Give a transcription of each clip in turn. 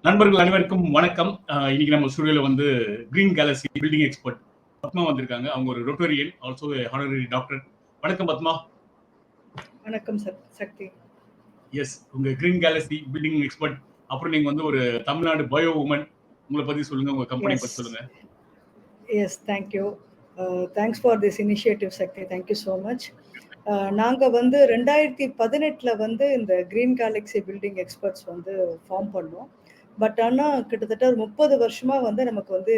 நண்பர்கள் அனைவருக்கும் வணக்கம். இன்னைக்கு நம்ம ஸ்டுடியோல வந்து green galaxy building expert Padma வந்திருக்காங்க. அவங்க ஒரு ரொட்டோரியன், ஆல்சோ ஹானரரி டாக்டர். வணக்கம் பத்மா. வணக்கம் சக்தி. எஸ், உங்க கிரீன் கேலக்ஸி பில்டிங் எக்ஸ்பர்ட். அப்புறம் நீங்க வந்து ஒரு தமிழ்நாடு பயோ உமன். உங்களை பத்தி சொல்லுங்க, உங்க கம்பெனி பத்தி சொல்லுங்க. Yes, thank you. Thanks for this initiative Sakthi. Thank you so much. நாங்கள் வந்து 2018 வந்து இந்த கிரீன் கேலக்ஸி பில்டிங் எக்ஸ்பர்ட்ஸ் வந்து ஃபார்ம் பண்ணோம். பட் ஆனால் கிட்டத்தட்ட ஒரு 30 வருஷமாக வந்து நமக்கு வந்து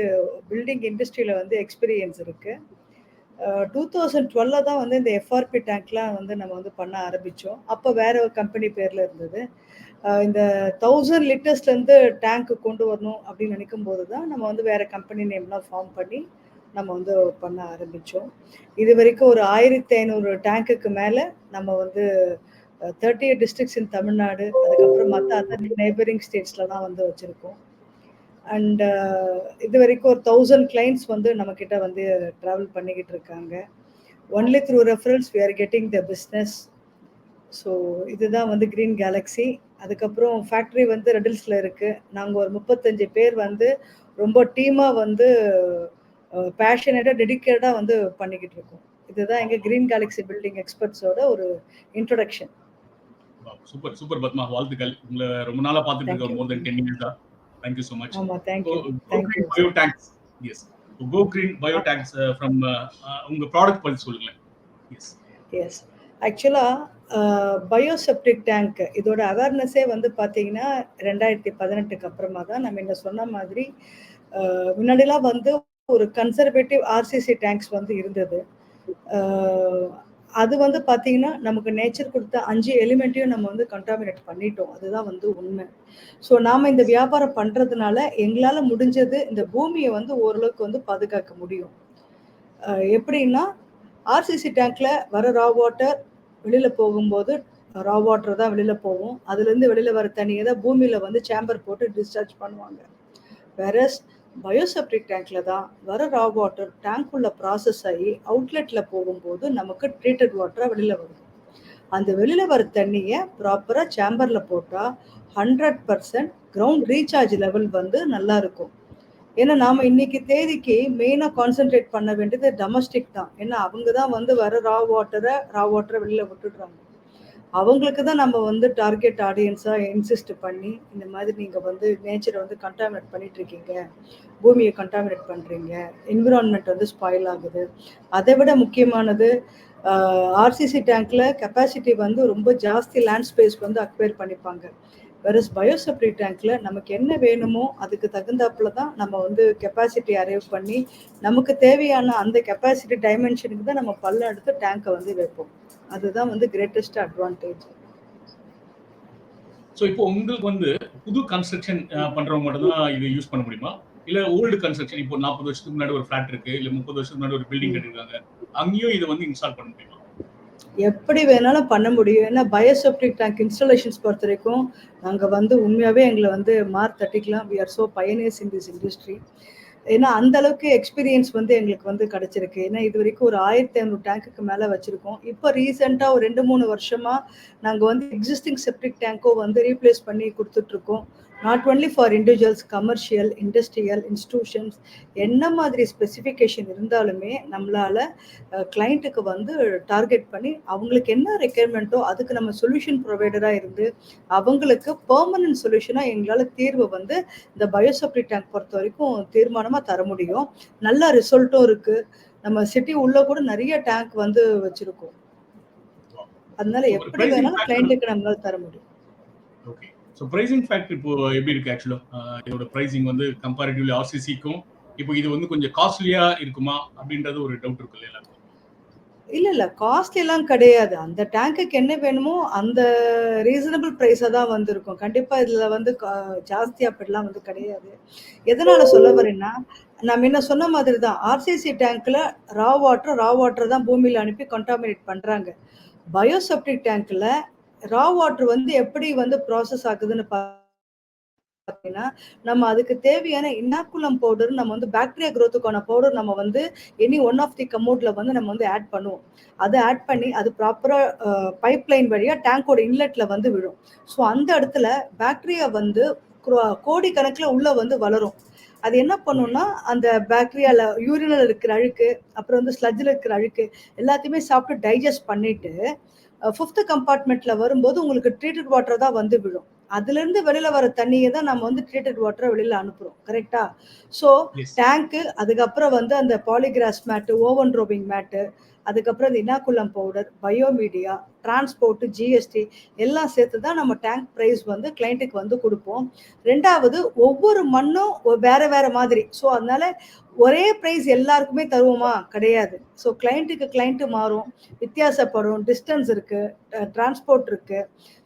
பில்டிங் இண்டஸ்ட்ரியில் வந்து எக்ஸ்பீரியன்ஸ் இருக்குது. 2012 தான் வந்து இந்த எஃப்ஆர்பி டேங்க்லாம் வந்து நம்ம வந்து பண்ண ஆரம்பித்தோம். அப்போ வேற ஒரு கம்பெனி பேரில் இருந்தது. இந்த 1000 லிட்டர்ஸ்லேருந்து டேங்க்கு கொண்டு வரணும் அப்படின்னு நினைக்கும் போது தான் நம்ம வந்து வேற கம்பெனி நேம்லாம் ஃபார்ம் பண்ணி நம்ம வந்து பண்ண ஆரம்பித்தோம். இது வரைக்கும் ஒரு 1500 டேங்க்குக்கு மேலே நம்ம வந்து 38 டிஸ்ட்ரிக்ட்ஸ் இன் தமிழ்நாடு, அதுக்கப்புறம் மற்ற அதர் நெய்பரிங் ஸ்டேட்ஸ்லாம் வந்து வச்சுருக்கோம். அண்ட் இது வரைக்கும் ஒரு 1000 கிளைண்ட்ஸ் வந்து நம்மக்கிட்ட வந்து ட்ராவல் பண்ணிக்கிட்டு இருக்காங்க. Only through reference we are getting the business. So இதுதான் வந்து கிரீன் கேலக்ஸி. அதுக்கப்புறம் ஃபேக்ட்ரி வந்து ரெடில்ஸில் இருக்குது. நாங்கள் ஒரு 35 பேர் வந்து ரொம்ப டீமாக வந்து பேஷனேட்டாக டெடிக்கேட்டாக வந்து பண்ணிக்கிட்டு இருக்கோம். இதுதான் எங்கள் கிரீன் கேலக்ஸி பில்டிங் எக்ஸ்பர்ட்ஸோட ஒரு இன்ட்ரோடக்ஷன். சூப்பர் சூப்பர் பத்மா, வாழ்த்துக்கள். உங்களை ரொம்ப நாளாக பார்த்துட்டு இருக்கோம், மோர் தென் 10 இயர்ஸா. Thank you so much. ஆமா, thank you. Thank you. Bio tanks. Yes. Go Green Bio tanks from உங்க ப்ராடக்ட் பத்தி சொல்லுங்க. Yes. Yes. ஆக்சுவலா பயோசெப்டிக் டேங்க் இதோட அவேர்னஸே வந்து பார்த்தீங்கன்னா 2018க்கு அப்புறமா தான். நம்ம என்ன சொன்ன மாதிரி முன்னாடிலாம் வந்து ஒரு கன்சர்வேட்டிவ் ஆர்சிசி டேங்க்ஸ் வந்து இருந்தது. அது வந்து பார்த்தீங்கன்னா நமக்கு நேச்சர் கொடுத்த 5 எலிமெண்ட்டையும் நம்ம வந்து கண்டாமினேட் பண்ணிட்டோம். அதுதான் வந்து உண்மை. ஸோ நாம் இந்த வியாபாரம் பண்ணுறதுனால எங்களால் முடிஞ்சது இந்த பூமியை வந்து ஓரளவுக்கு வந்து பாதுகாக்க முடியும். எப்படின்னா ஆர்சிசி டேங்க்ல வர ரா வாட்டர் வெளியில் போகும்போது ரா வாட்டர் தான் வெளியில் போகும். அதுலேருந்து வெளியில் வர தண்ணியை தான் பூமியில் வந்து சேம்பர் போட்டு டிஸ்சார்ஜ் பண்ணுவாங்க. வேறஸ் பயோசெப்டிக் டேங்க்ல தான் வர ரா வாட்டர் டேங்க்குள்ள ப்ராசஸ் ஆகி அவுட்லெட்ல போகும்போது நமக்கு ட்ரீட்டட் வாட்டராக வெளியில் வருது. அந்த வெளியில் வர தண்ணியை ப்ராப்பராக சேம்பரில் போட்டால் 100% கிரவுண்ட் ரீசார்ஜ் லெவல் வந்து நல்லா இருக்கும். ஏன்னா நாம் இன்னைக்கு தேதிக்கு மெயினாக கான்சென்ட்ரேட் பண்ண வேண்டியது டொமஸ்டிக் தான். ஏன்னா அவங்க தான் வந்து வர ரா வாட்டரை வெளியில் விட்டுடுறாங்க. அவங்களுக்கு தான் நம்ம வந்து டார்கெட் ஆடியன்ஸாக இன்சிஸ்ட் பண்ணி இந்த மாதிரி நீங்கள் வந்து நேச்சரை வந்து கண்டாமினேட் பண்ணிட்டு இருக்கீங்க, பூமியை கண்டாமினேட் பண்ணுறீங்க, என்விரான்மெண்ட் வந்து ஸ்பாயில் ஆகுது. அதை விட முக்கியமானது ஆர்சிசி டேங்க்கில் கெப்பாசிட்டி வந்து ரொம்ப ஜாஸ்தி லேண்ட் ஸ்பேஸ் வந்து அக்வயர் பண்ணிப்பாங்க. வெரஸ் பயோசெப்டிக் டேங்க்கில் நமக்கு என்ன வேணுமோ அதுக்கு தகுந்தாப்புல தான் நம்ம வந்து கெப்பாசிட்டி அரைவ் பண்ணி நமக்கு தேவையான அந்த கெப்பாசிட்டி டைமென்ஷனுக்கு தான் நம்ம பல்ல எடுத்து டேங்கை வந்து வைப்போம். அதுதான் வந்து கிரேட்டஸ்ட் அட்வான்டேஜ். ஸோ இப்போ உங்களுக்கு வந்து புது கன்ஸ்ட்ரக்ஷன் பண்றவங்க மட்டும் தான் இது யூஸ் பண்ண முடியுமா, இல்ல ஓல்டு கன்ஸ்ட்ரக்ஷன் இப்போ 40 வருஷத்துக்கு முன்னாடி ஒரு ஃபிளாட் இருக்கு, இல்ல 30 வருஷத்துக்கு முன்னாடி ஒரு பில்டிங் கட்டிருக்காங்க, அங்கேயும் இதை வந்து இன்ஸ்டால் பண்ண முடியுமா? எப்படி வேணாலும் பண்ண முடியும். ஏன்னா பயோசெப்டிக் டேங்க் இன்ஸ்டாலேஷன்ஸ் பொறுத்த வரைக்கும் நாங்கள் வந்து உண்மையாகவே எங்களை வந்து மார்க் தட்டிக்கலாம். We are so pioneers in this industry. ஏன்னா அந்த அளவுக்கு எக்ஸ்பீரியன்ஸ் வந்து எங்களுக்கு வந்து கிடைச்சிருக்கு. ஏன்னா இது வரைக்கும் ஒரு 1500 டேங்க்குக்கு மேலே வச்சுருக்கோம். இப்போ ரீசெண்டாக ஒரு 2-3 வருஷமாக நாங்கள் வந்து எக்ஸிஸ்டிங் செப்டிக் டேங்கோ வந்து ரீப்ளேஸ் பண்ணி கொடுத்துட்ருக்கோம். Not only for individuals, commercial, industrial, institutions என்ன மாதிரி ஸ்பெசிஃபிகேஷன் இருந்தாலுமே நம்மளால் கிளைண்ட்டுக்கு வந்து டார்கெட் பண்ணி அவங்களுக்கு என்ன ரெக்யர்மெண்ட்டோ அதுக்கு நம்ம சொல்யூஷன் ப்ரொவைடராக இருந்து அவங்களுக்கு பெர்மனன்ட் சொல்யூஷனாக எங்களால் தீர்வு வந்து இந்த பயோசெப்டிக் டேங்க் பொறுத்த வரைக்கும் தீர்மானமாக தர முடியும். நல்ல ரிசல்ட்டும் இருக்குது. நம்ம சிட்டி உள்ள கூட நிறைய டேங்க் வந்து வச்சுருக்கோம். அதனால எப்படி வேணாலும் கிளைண்ட்டுக்கு நம்மளால தர முடியும். ஓகே. ஸோ பிரைசிங் ஃபேக்டர் இப்போ எப்படி இருக்கு? ஆக்சுவலாக இதோட பிரைசிங் வந்து கம்பேரிட்டிவ்லி ஆர்சிசிக்கும் இப்போ இது வந்து கொஞ்சம் காஸ்ட்லியா இருக்குமா அப்படின்றது ஒரு டவுட் இருக்கு இல்லையா? இல்லை, காஸ்ட்லி எல்லாம் கிடையாது. அந்த டேங்குக்கு என்ன வேணுமோ அந்த ரீசனபிள் ப்ரைஸாக தான் வந்திருக்கும். கண்டிப்பாக இதில் வந்து ஜாஸ்தி அப்படிலாம் வந்து கிடையாது. எதனால் சொல்ல வரேன்னா, நம்ம என்ன சொன்ன மாதிரி தான் ஆர்சிசி டேங்க்கில் ரா வாட்டர் தான் பூமியில் அனுப்பி கண்டாமினேட் பண்ணுறாங்க. பயோசெப்டிக் டேங்க்கில் ரா வாட்டர் வந்து எப்படி வந்து ப்ராசஸ் ஆகுதுன்னு பார்த்தீங்கன்னா, நம்ம அதுக்கு தேவையான இனாக்குலம் பவுடர், நம்ம வந்து பாக்டீரியா குரோத்துக்கான பவுடர் நம்ம வந்து எனி ஒன் ஆஃப் தி கமோட்ல வந்து நம்ம வந்து ஆட் பண்ணுவோம். அத ஆட் பண்ணி அது ப்ராப்பரா பைப்லைன் வழியா டேங்கோட இன்லெட்ல வந்து விழும். ஸோ அந்த இடத்துல பாக்டீரியா வந்து கோடிக்கணக்குல உள்ள வந்து வளரும். அது என்ன பண்ணும்னா, அந்த பாக்டீரியால யூரின்ல இருக்கிற அழுக்கு, அப்புறம் வந்து ஸ்லட்ஜ்ல இருக்கிற அழுக்கு எல்லாத்தையுமே சாப்பிட்டு டைஜஸ்ட் பண்ணிட்டு, 5த் கம்பார்ட்மெண்ட்ல வரும்போது உங்களுக்கு ட்ரீட்டட் வாட்டர் தான் வந்து விழும். அதுலேருந்து வெளியில வர தண்ணிய தான் நம்ம வந்து ட்ரீட்டட் வாட்டரா வெளியில அனுப்புறோம். கரெக்ட்டா? So S. டேங்க்கு, அதுக்கப்புறம் வந்து அந்த பாலிகிராஸ் மேட்டு, ஓவன் ரோபிங் மேட்டு, அதுக்கப்புறம் இந்த இனாக்குலம் பவுடர், பயோமீடியா, டிரான்ஸ்போர்ட், ஜிஎஸ்டி எல்லாம் சேர்த்து தான் நம்ம டேங்க் பிரைஸ் வந்து கிளையன்ட்டுக்கு வந்து குடுப்போம். 2வது ஒவ்வொரு மண்ணும் வேற வேற மாதிரி. ஸோ அதனால ஒரே பிரைஸ் எல்லாருக்குமே தருவோமா? கிடையாது. ஸோ கிளையன்ட் மாறும். வித்தியாசப்படும். டிஸ்டன்ஸ் இருக்கு. டிரான்ஸ்போர்ட் இருக்கு.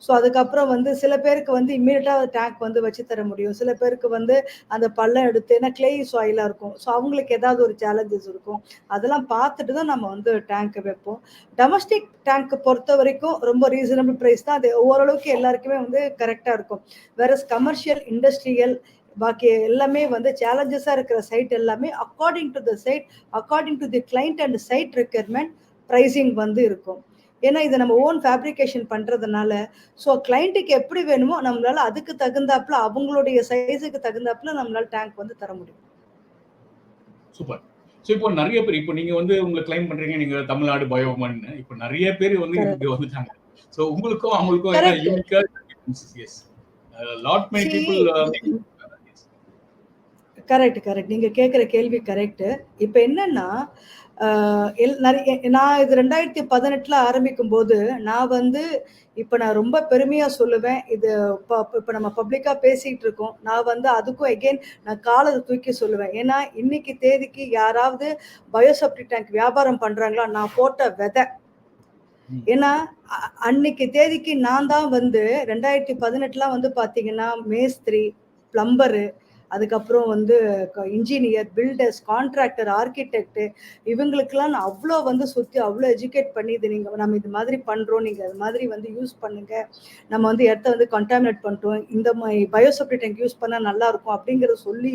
ஸோ அதுக்கப்புறம் வந்து சில பேருக்கு வந்து இம்மீடியட்டா டேங்க் வந்து வச்சு தர முடியும். சில பேருக்கு வந்து அந்த பள்ளம் எடுத்து ஏன்னா கிளே சாயிலா இருக்கும். ஸோ அவங்களுக்கு ஏதாவது ஒரு சேலஞ்சஸ் இருக்கும். அதெல்லாம் பார்த்துட்டு தான் நம்ம வந்து டேங்க் வைப்போம். டொமஸ்டிக் டேங்க் பொறுத்தவரைக்கும் ரொம்ப ரீசனபிள் பிரைஸ் தான். அது ஓரளவுக்கு எல்லாருக்குமே வந்து கரெக்ட்டா இருக்கும். வேறஸ் கமர்ஷியல், இண்டஸ்ட்ரியல் பாக்கி எல்லாமே வந்து சேலஞ்சஸா இருக்கிற சைட் எல்லாமே according to the site, according to the client and site requirement pricing வந்து இருக்கும். ஏன்னா இத நம்ம ஓன் ஃபேப்ரிகேஷன் பண்றதுனால, ஸோ கிளையன்ட்டுக்கு எப்படி வேணுமோ நம்மளால அதுக்கு தகுந்தாப்புல அவங்களுடைய சைஸுக்கு தகுந்தாப்புல நம்மளால டேங்க் வந்து தர முடியும். சூப்பர். ஸோ இப்போ நெறைய பேர் இப்போ நீங்க வந்து உங்கள கிளைம் பண்றீங்க. நீங்க தமிழ்நாடு பயோமன்னு. இப்போ நெறைய பேர் வந்து கரெக்ட். இங்க வந்துட்டாங்க. ஸோ உங்களுக்கும் அவங்களுக்கும் என்ன கரெக்ட். யூனிக்கா எஸ். லாட் மெனி சி பீப்பிள் கரெக்ட். நீங்க கேட்கிற கேள்வி கரெக்ட். இப்ப என்னன்னா, நான் இது 2018ல ஆரம்பிக்கும்போது, நான் வந்து இப்ப நான் ரொம்ப பெருமையா சொல்லுவேன். இது இப்ப நம்ம பப்ளிக்கா பேசிட்டு இருக்கோம். நான் வந்து அதுக்கும் எகைன் நான் காலத்த தூக்கி சொல்லுவேன். ஏன்னா, இன்னைக்கு தேதிக்கு யாராவது பயோசெப்டிக் டேங்க் வியாபாரம் பண்றாங்களா? நான் போட்ட விதை. ஏன்னா, அன்னைக்கு தேதிக்கு நான் தான் வந்து 2018லாம் வந்து பார்த்தீங்கன்னா, மேஸ்திரி, பிளம்பரு, அதுக்கப்புறம் வந்து இன்ஜினியர், பில்டர்ஸ், கான்ட்ராக்டர், ஆர்க்கிடெக்ட் இவங்களுக்கெல்லாம் நான் அவ்ளோ வந்து சுத்தி அவ்ளோ எஜுகேட் பண்ணி இது நம்ம இது மாதிரி பண்றோம். நீங்க அது மாதிரி வந்து யூஸ் பண்ணுங்க. நம்ம வந்து இடத்த வந்து கண்டாமினேட் பண்ணிட்டோம். இந்த பயோசெப்டிக் டேங்க் யூஸ் பண்ணா நல்லா இருக்கும் அப்படிங்கிறத சொல்லி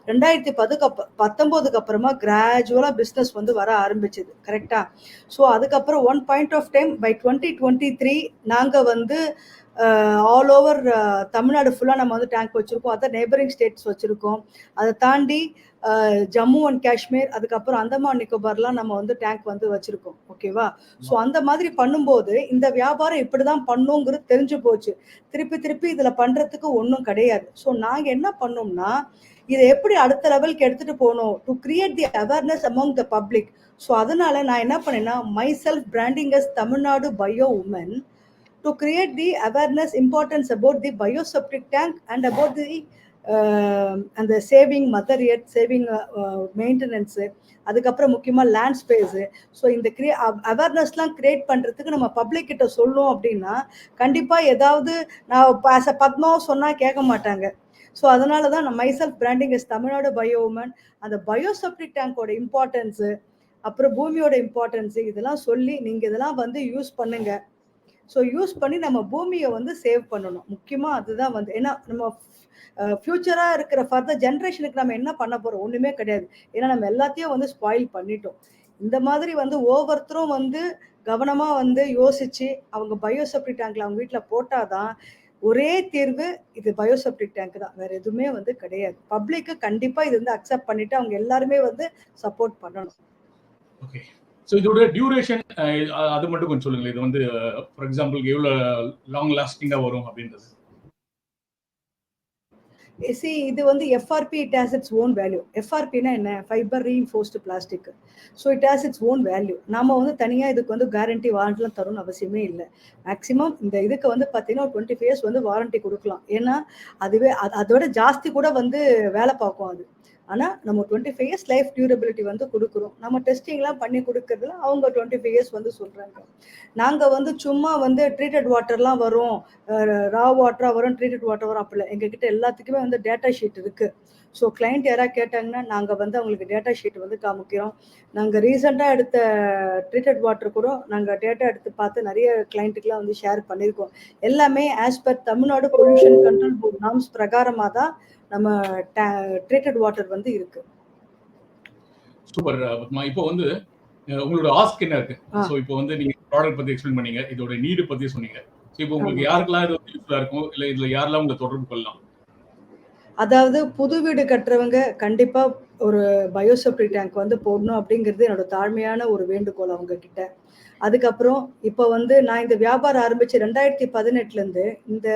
2019க்கு அப்புறமா கிராஜுவலா பிசினஸ் வந்து வர ஆரம்பிச்சது. கரெக்ட்டா? ஸோ அதுக்கப்புறம் one point of time by 2023 நாங்க வந்து ஆல் ஓவர் தமிழ்நாடு ஃபுல்லா நம்ம வந்து டேங்க் வச்சிருக்கோம். அதர் நெய்பரிங் ஸ்டேட்ஸ் வச்சிருக்கோம். அத தாண்டி ஜம்மு அண்ட் காஷ்மீர், அதுக்கப்புறம் அந்தமான் நிக்கோபார்லாம் நம்ம வந்து டேங்க் வந்து வச்சிருக்கோம். ஓகேவா? ஸோ அந்த மாதிரி பண்ணும்போது, இந்த வியாபாரம் இப்படிதான் பண்ணுங்கிறது தெரிஞ்சு போச்சு. திருப்பி இதுல பண்றதுக்கு ஒண்ணும் கிடையாது. ஸோ நாங்க என்ன பண்ணோம்னா, இத எப்படி அடுத்த லெவலுக்கு எடுத்துட்டு போணும்? To create the awareness among the public. So அதனால நான் என்ன பண்ணேன்னா, myself branding as Tamil Nadu bio woman to create the awareness importance about the bioseptic tank and about the அந்த saving mother earth, saving maintenance, அதுக்கப்புறம் முக்கியமா land space. So இந்த அவேர்னஸ்லாம் create பண்றதுக்கு நம்ம பப்ளிக் கிட்ட சொல்லணும் அப்படின்னா, கண்டிப்பா ஏதாவது நான் ஆஸ் அ பத்மாவ சொன்னா கேட்க மாட்டாங்க. ஸோ அதனால தான் நான் myself branding is Tamil Nadu bio woman. அந்த பயோசெப்டிக் டேங்கோட இம்பார்ட்டன்ஸு, அப்புறம் பூமியோட இம்பார்ட்டன்ஸு இதெல்லாம் சொல்லி, நீங்க இதெல்லாம் வந்து யூஸ் பண்ணுங்க. ஸோ யூஸ் பண்ணி நம்ம பூமிய வந்து சேவ் பண்ணணும். முக்கியமா அதுதான் வந்து ஏன்னா நம்ம ஃபியூச்சரா இருக்கிற ஃபர்தர் ஜெனரேஷனுக்கு நம்ம என்ன பண்ண போறோம்? ஒண்ணுமே கிடையாது. ஏன்னா நம்ம எல்லாத்தையும் வந்து ஸ்பாயில் பண்ணிட்டோம். இந்த மாதிரி வந்து ஒவ்வொருத்தரும் வந்து கவனமா வந்து யோசிச்சு, அவங்க பயோசெப்டிக் டேங்க்ல அவங்க வீட்ல போட்டா தான், ஒரே தீர்வு இது பயோசெப்டிக் டேங்க் தான். வேற எதுவுமே வந்து கிடையாது. பப்ளிக்கு கண்டிப்பா இது வந்து அக்செப்ட் பண்ணிட்டு அவங்க எல்லாருமே வந்து சப்போர்ட் பண்ணணும். ஓகே. ஸோ இதோட டியூரேஷன் அது மட்டும் கொஞ்சம் சொல்லுங்களேன். இது வந்து ஃபார் எக்ஸாம்பிள் எவ்வளோ லாங் லாஸ்டிங்கா வரும் அப்படின்றது. இது வந்து FRP it has its own value. எஃப்ஆர்பினா என்ன? Fibre reinforced plastic. So it has its own value. நாம வந்து தனியா இதுக்கு வந்து கேரண்டி வாரண்டிலாம் தரணும்னு அவசியமே இல்ல. மேக்ஸிமம் இந்த இதுக்கு வந்து பார்த்தீங்கன்னா, ஒரு 25 இயர்ஸ் வந்து வாரண்டி குடுக்கலாம். ஏன்னா, அதுவே அதோட ஜாஸ்தி கூட வந்து வேலை பார்க்கும் அது. ஆனா நம்ம 25 இயர்ஸ் லைஃப் டியூரபிலிட்டி வந்து கொடுக்குறோம். நம்ம டெஸ்டிங்லாம் பண்ணி கொடுக்கறதுல அவங்க 25 இயர்ஸ் வந்து சொல்றாங்க. நாங்க வந்து சும்மா வந்து ட்ரீட்டட் வாட்டர்லாம் வரும், ரா வாட்டரா வரும், ட்ரீட்டட் வாட்டர் வரும் அப்படி இல்ல. எங்ககிட்ட எல்லாத்துக்குமே வந்து டேட்டா ஷீட் இருக்கு. ஸோ கிளைண்ட் யாராவது கேட்டாங்கன்னா நாங்க வந்து அவங்களுக்கு டேட்டா ஷீட் வந்து காமிக்கிறோம். நாங்க ரீசெண்டா எடுத்த ட்ரீட்டட் வாட்டர் கூட நாங்க டேட்டா எடுத்து பார்த்து நிறைய கிளைண்ட்டுக்குலாம் வந்து ஷேர் பண்ணியிருக்கோம். எல்லாமே as per Tamil Nadu pollution control board norms பிரகாரமா தான் நம்ம ட்ரீட்டட் வாட்டர் வந்து இருக்கு. சூப்பர் பத்மா. இப்போ வந்து உங்களோட ஆஸ்க் என்ன இருக்கு? ஸோ இப்போ வந்து நீங்க ப்ராடக்ட் பத்தி எக்ஸ்பிளைன் பண்ணீங்க, இதோட நீடு பத்தி சொன்னீங்க. ஸோ இப்போ உங்களுக்கு யாருக்கெல்லாம் இது வந்து யூஸ்ஃபுல்லா இருக்கும், இல்ல இதுல யாரெல்லாம் உங்களை தொடர்பு கொள்ளலாம்? அதாவது புது வீடு கட்டுறவங்க கண்டிப்பா ஒரு பயோசெப்டிக் டேங்க் வந்து போடணும் அப்படிங்கிறது என்னோட தாழ்மையான ஒரு வேண்டுகோள் அவங்க கிட்ட. அதுக்கப்புறம் இப்போ வந்து நான் இந்த வியாபாரம் ஆரம்பிச்சு 2018 இருந்து இந்த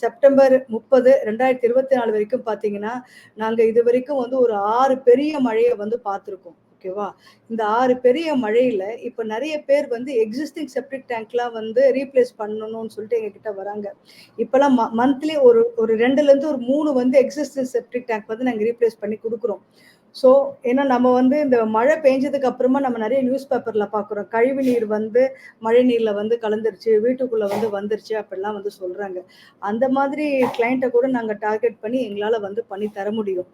செப்டம்பர் 30, 2024 வரைக்கும் பார்த்தீங்கன்னா, நாங்க இதுவரைக்கும் வந்து ஒரு 6 பெரிய மழைய வந்து பார்த்துருக்கோம். ஓகேவா? இந்த 6 பெரிய மழையில இப்ப நெறைய பேர் வந்து எக்ஸிஸ்டிங் செப்டிக் டேங்க்லாம் வந்து ரீப்ளேஸ் பண்ணணும்னு சொல்லிட்டு எங்ககிட்ட வராங்க. இப்பலாம் மந்த்லி ஒரு ஒரு 2லேருந்து ஒரு 3 வந்து எக்ஸிஸ்டிங் செப்டிக் டேங்க் வந்து நாங்க ரீப்ளேஸ் பண்ணி குடுக்குறோம். ஸோ, ஏன்னா நம்ம வந்து இந்த மழை பெஞ்சதுக்கு அப்புறமா நம்ம நெறைய நியூஸ் பேப்பர்ல பார்க்குறோம். கழிவு நீர் வந்து மழை நீர்ல வந்து கலந்துருச்சு, வீட்டுக்குள்ள வந்து வந்துருச்சு அப்படிலாம் வந்து சொல்றாங்க. அந்த மாதிரி கிளையண்ட்ட கூட நாங்க டார்கெட் பண்ணி எங்களால வந்து பண்ணி தர முடியும்.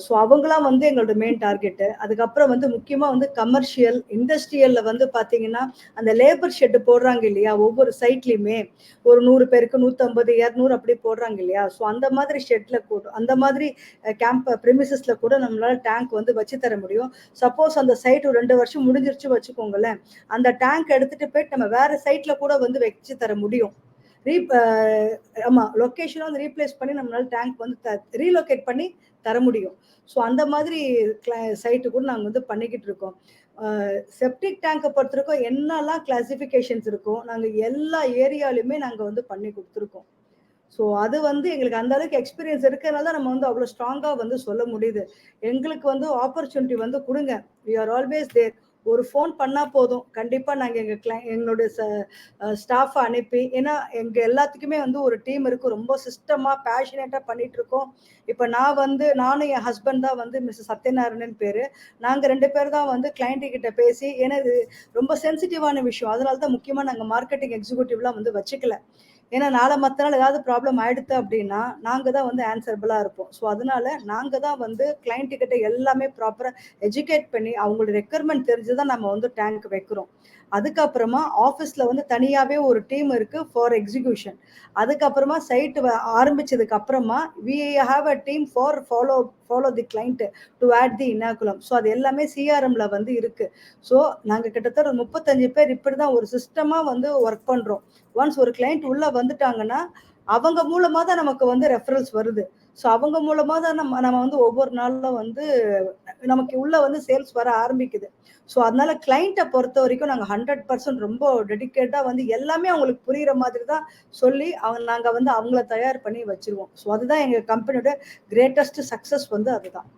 ஸோ அவங்கலாம் வந்து எங்களோட மெயின் டார்கெட்டு. அதுக்கப்புறம் வந்து முக்கியமா வந்து கமர்ஷியல், இண்டஸ்ட்ரியல்ல வந்து பார்த்தீங்கன்னா, அந்த லேபர் ஷெட் போடுறாங்க இல்லையா? ஒவ்வொரு சைட்லயுமே ஒரு 100 பேருக்கு 150, 200 அப்படி போடுறாங்க இல்லையா? ஸோ அந்த மாதிரி ஷெட்ல கூட அந்த மாதிரி பிரிமிசஸ்ல கூட நம்மளால டேங்க் வந்து வச்சு தர முடியும். சப்போஸ் அந்த சைட் ஒரு 2 வருஷம் முடிஞ்சிருச்சு வச்சுக்கோங்களேன். அந்த டேங்க் எடுத்துட்டு போயிட்டு நம்ம வேற சைட்ல கூட வந்து வச்சு தர முடியும். ரீப் அ ஆமா. லொகேஷன வந்து ரீப்ளேஸ் பண்ணி நம்மளால டேங்க் வந்து ரீலோகேட் பண்ணி தர முடியும். ஸோ அந்த மாதிரி சைட்டு கூட நாங்க வந்து பண்ணிக்கிட்டு இருக்கோம். செப்டிக் டேங்க பொறுத்தவரைக்கும் என்னலாம் கிளாசிஃபிகேஷன்ஸ் இருக்கோ, நாங்க எல்லா ஏரியாலயுமே நாங்க வந்து பண்ணி குடுத்துருக்கோம். ஸோ அது வந்து எங்களுக்கு அந்த அளவுக்கு எக்ஸ்பீரியன்ஸ் இருக்கிறனால தான் நம்ம வந்து அவ்வளோ ஸ்ட்ராங்கா வந்து சொல்ல முடியுது. எங்களுக்கு வந்து ஆப்பர்ச்சுனிட்டி வந்து குடுங்க. We are always there. ஒரு ஃபோன் பண்ணா போதும். கண்டிப்பா நாங்க எங்களோட ஸ்டாஃப்ப அனுப்பி ஏன்னா எங்க எல்லாத்துக்குமே வந்து ஒரு டீம் இருக்கு. ரொம்ப சிஸ்டமா, பேஷனேட்டா பண்ணிட்டு இருக்கோம். இப்ப நானும் என் ஹஸ்பண்ட் தான் வந்து மிஸ்டர் சத்யநாராயணன் பேரு. நாங்க 2 பேர் தான் வந்து கிளையண்ட் கிட்ட பேசி ஏன்னா இது ரொம்ப சென்சிட்டிவான விஷயம். அதனால தான் முக்கியமா நாங்க மார்க்கெட்டிங் எக்ஸிக்யூட்டிவ்லாம் வந்து வச்சுக்கல. ஏன்னா நாள மத்த நாள் ஏதாவது ப்ராப்ளம் ஆயிடுத்து அப்படின்னா, நாங்க தான் வந்து ஆன்சரபிளா இருப்போம். ஸோ அதனால நாங்க தான் வந்து கிளையண்ட் கிட்ட எல்லாமே ப்ராப்பரா எஜுகேட் பண்ணி அவங்களோட ரெக்யர்மென்ட் தெரிஞ்சு தான் நம்ம வந்து டேங்க் வைக்கிறோம். அதுக்கப்புறமா ஆஃபீஸ்ல வந்து தனியாவே ஒரு டீம் இருக்கு ஃபார் எக்ஸிகியூஷன். அதுக்கப்புறமா சைட் ஆரம்பிச்சதுக்கு அப்புறமா we have a team for follow the client to add the inoculum. So அது எல்லாமே சிஆர்எம்ல வந்து இருக்கு. ஸோ நாங்க கிட்டத்தட்ட ஒரு 35 பேர் இப்படிதான் ஒரு சிஸ்டமா வந்து ஒர்க் பண்றோம். ஒன்ஸ் ஒரு கிளையண்ட் உள்ள வந்துட்டாங்கன்னா, அவங்க மூலமா தான் நமக்கு வந்து ரெஃபரல்ஸ் வருது. ஸோ அவங்க மூலமா தான் நம்ம நம்ம வந்து ஒவ்வொரு நாளும் வந்து நமக்கு உள்ள வந்து சேல்ஸ் வர ஆரம்பிக்குது. ஸோ அதனால கிளையண்ட்ட பொறுத்தவரைக்கும் நாங்க 100% ரொம்ப டெடிகேட்டா வந்து எல்லாமே அவங்களுக்கு புரியிற மாதிரி தான் சொல்லி நாங்க வந்து அவங்கள தயார் பண்ணி வச்சுருவோம். ஸோ அதுதான் எங்க கம்பெனியோட கிரேட்டஸ்ட் சக்சஸ் வந்து அதுதான்.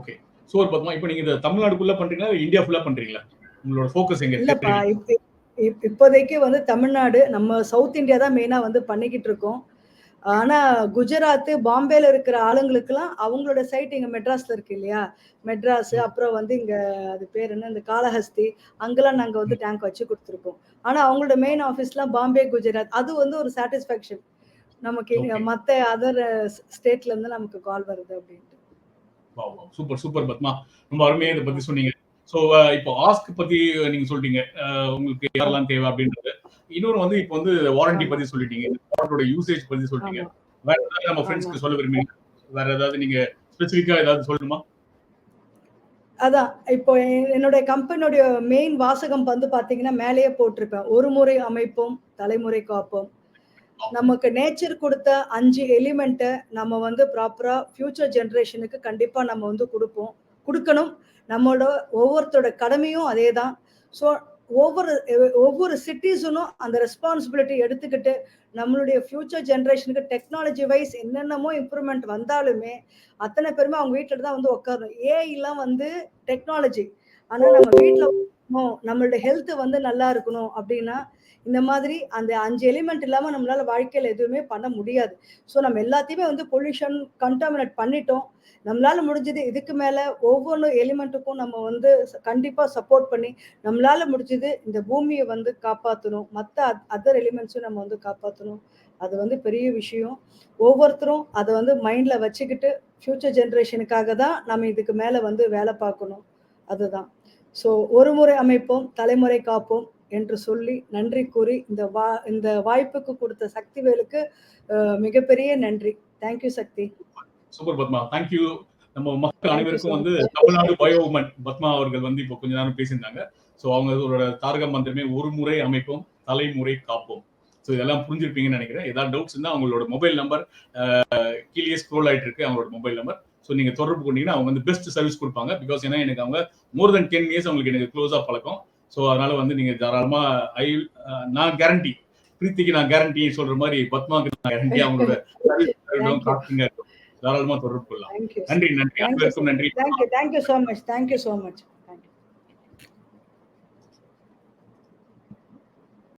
ஓகே. சூப்பர் பத்மா. இப்போ நீங்க இத தமிழ்நாடுக்குள்ள பண்றீங்களா? இல்ல இந்தியா ஃபுல்லா பண்றீங்களா? உங்களோட ஃபோக்கஸ் எங்க இருக்கு? இல்லப்பா. இப்போதைக்கு வந்து தமிழ்நாடு, நம்ம சவுத் இந்தியா தான் மெயினா வந்து பண்ணிக்கிட்டு இருக்கோம். ஆனா குஜராத், பாம்பேல இருக்கிற ஆளுங்களுக்கெல்லாம் அவங்களோட சைட் இங்க மெட்ராஸ்ல இருக்கு இல்லையா? மெட்ராஸ் அப்புறம் வந்து இங்க அது பேர் என்ன? இந்த காளஹஸ்தி அங்கலாம் நாங்க வந்து டேங்க் வச்சு குடுத்துருக்கோம். ஆனா அவங்களோட மெயின் ஆஃபீஸ்லாம் பாம்பே, குஜராத். அது வந்து ஒரு சாட்டிஸ்ஃபேக்ஷன். நமக்கு ஓகே. மத்த அதர் ஸ்டேட்ல இருந்து நமக்கு கால் வருது அப்டின்ட்டு. Wow! Wow! Super, super Padma. ரொம்ப அருமையா இத பத்தி சொன்னீங்க. ஸோ இப்போ ஆஸ்க் பத்தி நீங்க சொல்ட்டீங்க. உங்களுக்கு ஆமா, யாரெல்லாம் தேவை அப்படின்றது. இன்னொரு வந்து இப்போ வந்து வாரண்டி ஆமா, பத்தி சொல்லிட்டீங்க. ப்ராடக்ட்டோட யூசேஜ் பத்தி சொல்ட்டீங்க. ஆமா, வேற ஏதாவது நம்ம ஆமா. ஃபிரெண்ட்ஸ்க்கு சொல்ல விரும்புறீங்களா? வேற ஏதாவது நீங்க ஸ்பெசிஃபிக்கா ஏதாவது சொல்லணுமா? அதான். இப்போ என்னுடைய கம்பெனியுடைய மெயின் வாசகம் வந்து பார்த்தீங்கன்னா, மேலேயே போட்டிருப்பேன். "ஒரு முறை அமைப்போம், தலைமுறை காப்போம்." நமக்கு நேச்சர் குடுத்த 5 எலிமெண்ட்ட நம்ம வந்து ப்ராப்பரா ஃபியூச்சர் ஜெனரேஷனுக்கு கண்டிப்பா நம்ம வந்து குடுக்கணும். நம்மோட ஒவ்வொருத்தரோட கடமையும் அதேதான். ஸோ ஒவ்வொரு சிட்டிசனும் அந்த ரெஸ்பான்சிபிலிட்டி எடுத்துக்கிட்டு, நம்மளுடைய ஃபியூச்சர் ஜெனரேஷனுக்கு டெக்னாலஜி வைஸ் என்னென்னமோ இம்ப்ரூவ்மென்ட் வந்தாலுமே, அத்தன பேருமே அவங்க வீட்ல தான் வந்து உட்காரணும். ஏஐலாம் வந்து டெக்னாலஜி. ஆனா நம்ம வீட்ல இருக்கணும், நம்மளுடைய ஹெல்த் வந்து நல்லா இருக்கணும் அப்டின்னா, இந்த மாதிரி அந்த 5 எலிமெண்ட் இல்லாம நம்மளால வாழ்க்கையில எதுவுமே பண்ண முடியாது. ஸோ நம்ம எல்லாத்தையுமே வந்து பொல்யூஷன், கண்டாமினேட் பண்ணிட்டோம். நம்மளால முடிஞ்சது இதுக்கு மேல ஒவ்வொரு எலிமெண்ட்டுக்கும் நம்ம வந்து கண்டிப்பா சப்போர்ட் பண்ணி, நம்மளால முடிஞ்சது இந்த பூமிய வந்து காப்பாத்தணும். மத்த அதர் எலிமெண்ட்ஸும் நம்ம வந்து காப்பாத்தணும். அது வந்து பெரிய விஷயம். ஒவ்வொருத்தரும் அத வந்து மைண்ட்ல வச்சுக்கிட்டு, ஃபியூச்சர் ஜெனரேஷனுக்காக தான் நம்ம இதுக்கு மேல வந்து வேல பார்க்கணும். அதுதான். ஸோ ஒரு முறை அமைப்போம், தலைமுறை காப்போம் என்று சொல்லி நன்றி கூறி, இந்த வாய்ப்புக்கு குடுத்த சக்திவேலுக்கு மிகப்பெரிய நன்றி. Thank you Sakthi. Super Padma. Thank you. நம்ம மக்கள் தேங்க் யூ சோ அனைவருக்கும் வந்து much. Tamil Nadu bio woman Padma அவர்கள் வந்து இப்போ கொஞ்ச நேரம் பேசியிருந்தாங்க. ஸோ அவங்களோட தாரக மந்திரமே ஒரு முறை அமைப்போம், தலைமுறை காப்போம். ஸோ இதெல்லாம் புரிஞ்சிருப்பீங்கன்னு நினைக்கிறேன். ஏதாவது டவுட்ஸ் இருந்தா அவங்களோட மொபைல் நம்பர் கீழே ஸ்க்ரோல் ஆயிட்டு இருக்கு அவங்களோட மொபைல் நம்பர். ஸோ நீங்க தொடர்பு கொண்டீங்கன்னா அவங்க வந்து பெஸ்ட் சர்வீஸ் கொடுப்பாங்க. பிகாஸ் ஏன்னா எனக்கு அவங்க மோர் தென் 10 இயர்ஸ் அவங்களுக்கு எனக்கு க்ளோஸா பழக்கம். ஸோ அதனால வந்து நீங்க தாராளமா நான் கேரண்டி பிரீத்திக்கு நான் கேரண்டி சொல்ற மாதிரி பத்மாவுக்கு நான் கேரண்டி அவங்களோட சர்வீஸ் காட்டுங்க. தாராளமா தொடர்பு கொள்ளலாம். நன்றி. தேங்க் யூ அனைவருக்கும் நன்றி. So much.